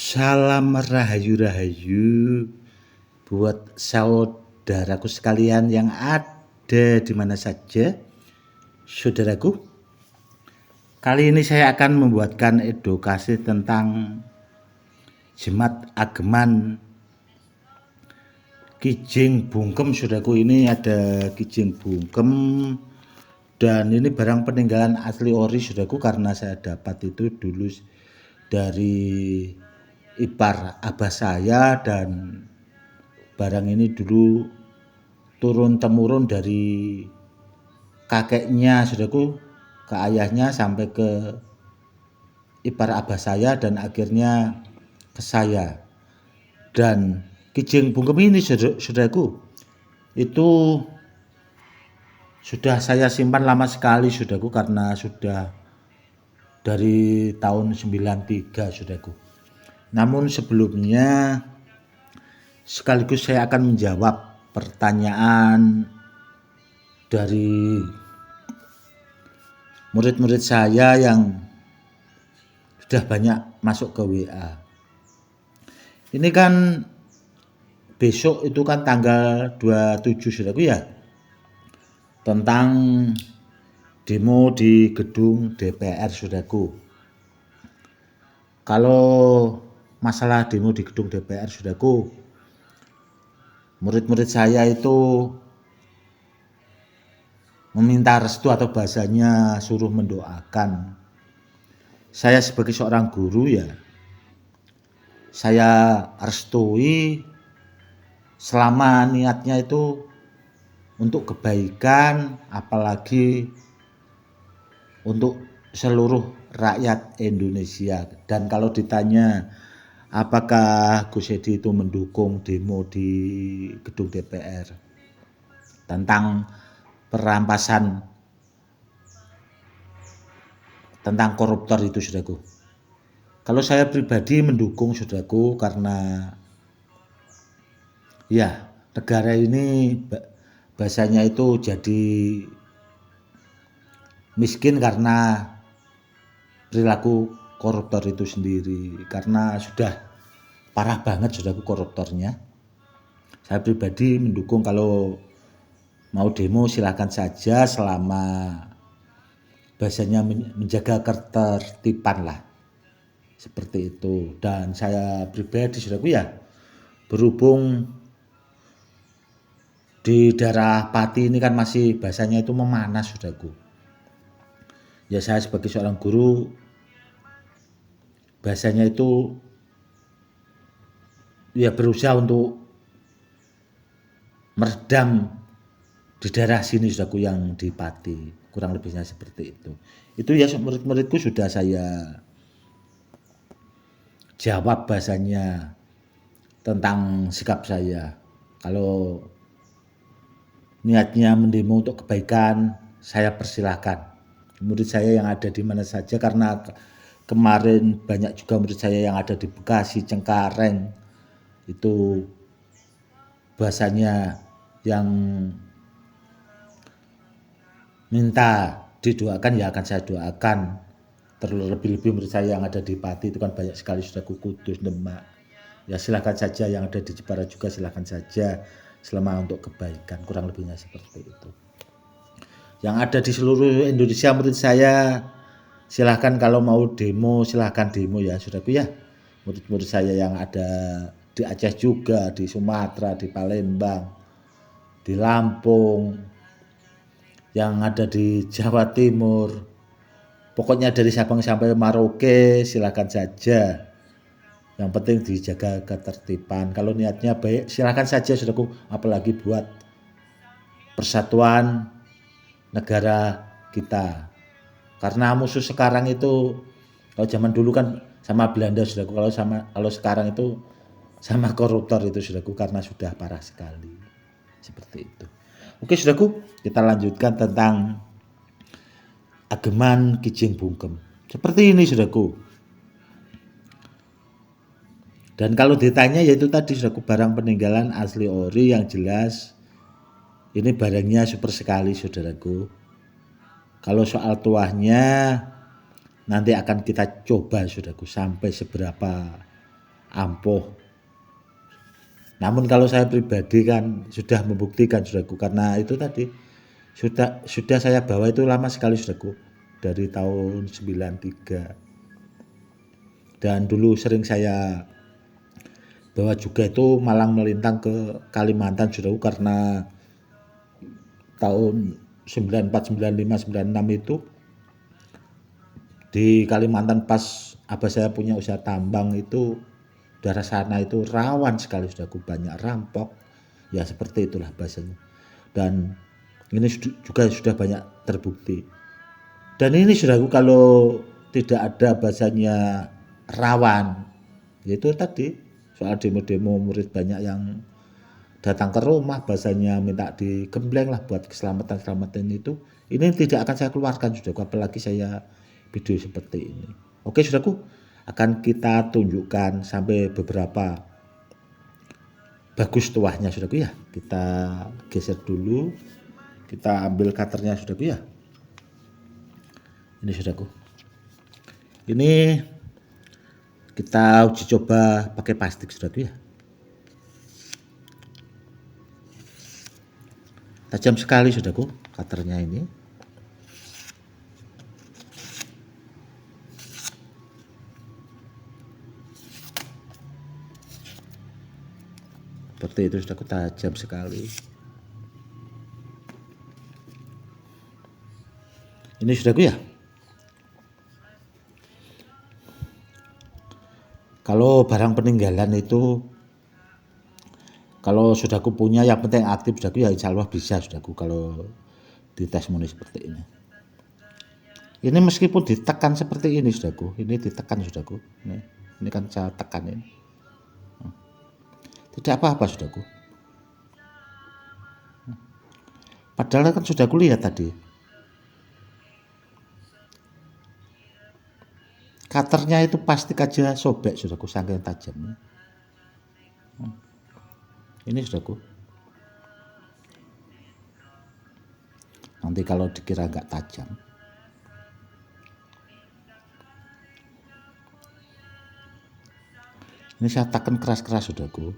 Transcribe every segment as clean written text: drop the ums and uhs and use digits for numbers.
Salam rahayu-rahayu buat saudaraku sekalian yang ada di mana saja. Saudaraku, kali ini saya akan membuatkan edukasi tentang Jemat Ageman Kijing Bungkem. Saudaraku, ini ada Kijing Bungkem dan ini barang peninggalan asli ori, saudaraku, karena saya dapat itu dulu dari ipar abah saya, dan barang ini dulu turun-temurun dari kakeknya, saudaraku, ke ayahnya sampai ke ipar abah saya dan akhirnya ke saya. Dan Kijing Bungkem ini, saudaraku, itu sudah saya simpan lama sekali, saudaraku, karena sudah dari tahun 93, saudaraku. Namun sebelumnya sekaligus saya akan menjawab pertanyaan dari murid-murid saya yang sudah banyak masuk ke WA. Ini kan besok itu kan tanggal 27, saudaraku, ya, tentang demo di gedung DPR, saudaraku. Kalau masalah demo di gedung DPR, saudaraku, murid-murid saya itu meminta restu, atau bahasanya suruh mendoakan. Saya sebagai seorang guru, ya, saya restui selama niatnya itu untuk kebaikan, apalagi untuk seluruh rakyat Indonesia. Dan kalau ditanya apakah Gus Edi itu mendukung demo di gedung DPR tentang perampasan, tentang koruptor itu, saudaraku, kalau saya pribadi mendukung, saudaraku, karena ya negara ini bahasanya itu jadi miskin karena perilaku koruptor itu sendiri, karena sudah parah banget, saudaraku, koruptornya. Saya pribadi mendukung. Kalau mau demo silakan saja, selama bahasanya menjaga ketertiban lah, seperti itu. Dan saya pribadi, saudaraku, ya, berhubung di daerah Pati ini kan masih bahasanya itu memanas, saudaraku. Ya, saya sebagai seorang guru bahasanya itu ya berusaha untuk meredam di daerah sini, saudaraku, yang di Pati, kurang lebihnya seperti itu. Itu ya murid-muridku sudah saya jawab bahasanya tentang sikap saya. Kalau niatnya mendemo untuk kebaikan, saya persilahkan. Murid saya yang ada di mana saja, karena kemarin banyak juga murid saya yang ada di Bekasi, Cengkareng, itu bahasanya yang minta didoakan, ya akan saya doakan. Terlebih-lebih murid saya yang ada di Pati itu kan banyak sekali, saudaraku, Kudus, Demak. Ya silahkan saja, yang ada di Jepara juga silahkan saja, selama untuk kebaikan, kurang lebihnya seperti itu. Yang ada di seluruh Indonesia murid saya silahkan, kalau mau demo silahkan demo, ya, saudaraku, ya. Murid-murid saya yang ada di Aceh juga, di Sumatera, di Palembang, di Lampung, yang ada di Jawa Timur, pokoknya dari Sabang sampai Merauke silahkan saja. Yang penting dijaga ketertiban. Kalau niatnya baik silahkan saja, saudaraku, apalagi buat persatuan negara kita. Karena musuh sekarang itu, kalau zaman dulu kan sama Belanda, saudaraku, kalau sekarang itu sama koruptor itu, saudaraku, karena sudah parah sekali. Seperti itu. Oke, saudaraku, kita lanjutkan tentang Ageman Kijing Bungkem. Seperti ini, saudaraku. Dan kalau ditanya, yaitu tadi, saudaraku, barang peninggalan asli ori yang jelas ini barangnya super sekali, saudaraku. Kalau soal tuahnya nanti akan kita coba, saudaraku, sampai seberapa ampuh. Namun kalau saya pribadi kan sudah membuktikan saudaraku, karena itu tadi sudah saya bawa itu lama sekali saudaraku, dari tahun 93. Dan dulu sering saya bawa juga itu malang melintang ke Kalimantan saudaraku, karena tahun 94, 95, 96 itu di Kalimantan pas abah saya punya usaha tambang itu, daerah sana itu rawan sekali saudaraku, banyak rampok, ya seperti itulah bahasanya. Dan ini juga sudah banyak terbukti. Dan ini saudaraku, kalau tidak ada bahasanya rawan, yaitu tadi soal demo-demo murid banyak yang datang ke rumah, bahasanya minta digembleng lah buat keselamatan itu, ini tidak akan saya keluarkan saudaraku, apalagi saya video seperti ini. Oke saudaraku, akan kita tunjukkan sampai beberapa bagus tuahnya saudaraku ya. Kita geser dulu, kita ambil cutternya saudaraku ya. Ini saudaraku, ini kita uji coba pakai plastik saudaraku ya. Tajam sekali saudaraku cutternya ini. Seperti itu saudaraku, tajam sekali. Ini saudaraku ya. Kalau barang peninggalan itu, kalau saudaraku punya, yang penting aktif saudaraku ya, insya Allah bisa saudaraku kalau di testimoni seperti ini. Ini meskipun ditekan seperti ini saudaraku, ini ditekan saudaraku, ini kan saya tekan ini, tidak apa-apa saudaraku. Padahal kan saudaraku lihat tadi, cutternya itu plastik aja sobek saudaraku, saking tajamnya. Ini saudaraku, nanti kalau dikira nggak tajam, ini saya tekan keras-keras saudaraku.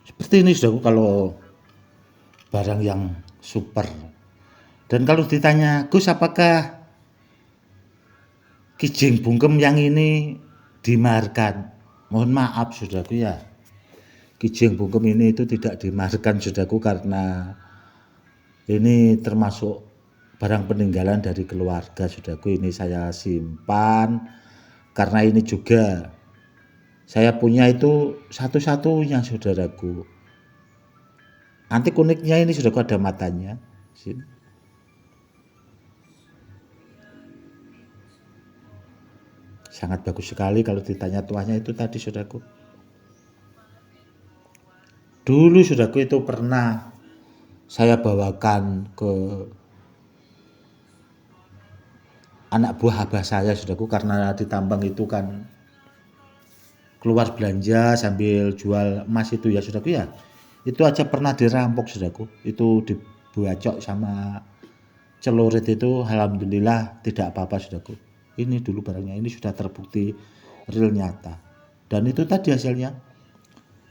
Seperti ini saudaraku kalau barang yang super. Dan kalau ditanya, Gus apakah kijing bungkem yang ini dimaharkan? Mohon maaf saudaraku ya, kijing bungkem ini itu tidak dimaharkan saudaraku, karena ini termasuk barang peninggalan dari keluarga saudaraku. Ini saya simpan karena ini juga saya punya itu satu-satunya saudaraku. Antik uniknya ini saudaraku, ada matanya. Sangat bagus sekali. Kalau ditanya tuahnya itu tadi saudaraku, dulu saudaraku itu pernah saya bawakan ke anak buah abah saya saudaraku, karena di tambang itu kan keluar belanja sambil jual emas itu ya saudaraku ya. Itu aja pernah dirampok saudaraku, itu dibacok sama celurit itu, alhamdulillah tidak apa-apa saudaraku. Ini dulu barangnya, ini sudah terbukti real nyata. Dan itu tadi hasilnya,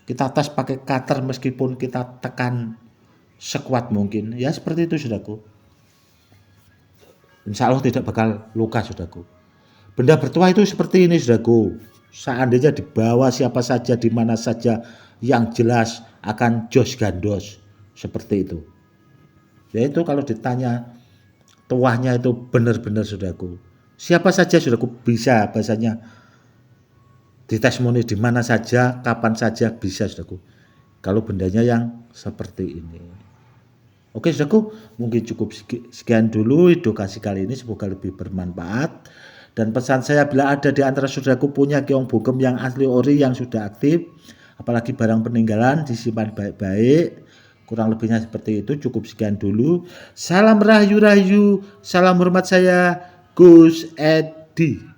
kita tes pakai cutter meskipun kita tekan sekuat mungkin, ya seperti itu saudaraku. Insya Allah tidak bakal luka saudaraku. Benda bertuah itu seperti ini saudaraku, seandainya dibawa siapa saja di mana saja, yang jelas akan jos gandos seperti itu. Yaitu kalau ditanya tuahnya itu benar-benar saudaraku, siapa saja saudaraku bisa bahasanya ditestimoni di mana saja, kapan saja bisa saudaraku, kalau bendanya yang seperti ini. Oke saudaraku, mungkin cukup sekian dulu edukasi kali ini, semoga lebih bermanfaat. Dan pesan saya, bila ada di antara saudaraku punya keong bungkem yang asli ori yang sudah aktif, apalagi barang peninggalan, disimpan baik-baik. Kurang lebihnya seperti itu. Cukup sekian dulu. Salam rahayu-rahayu, salam hormat saya, Gus Edi.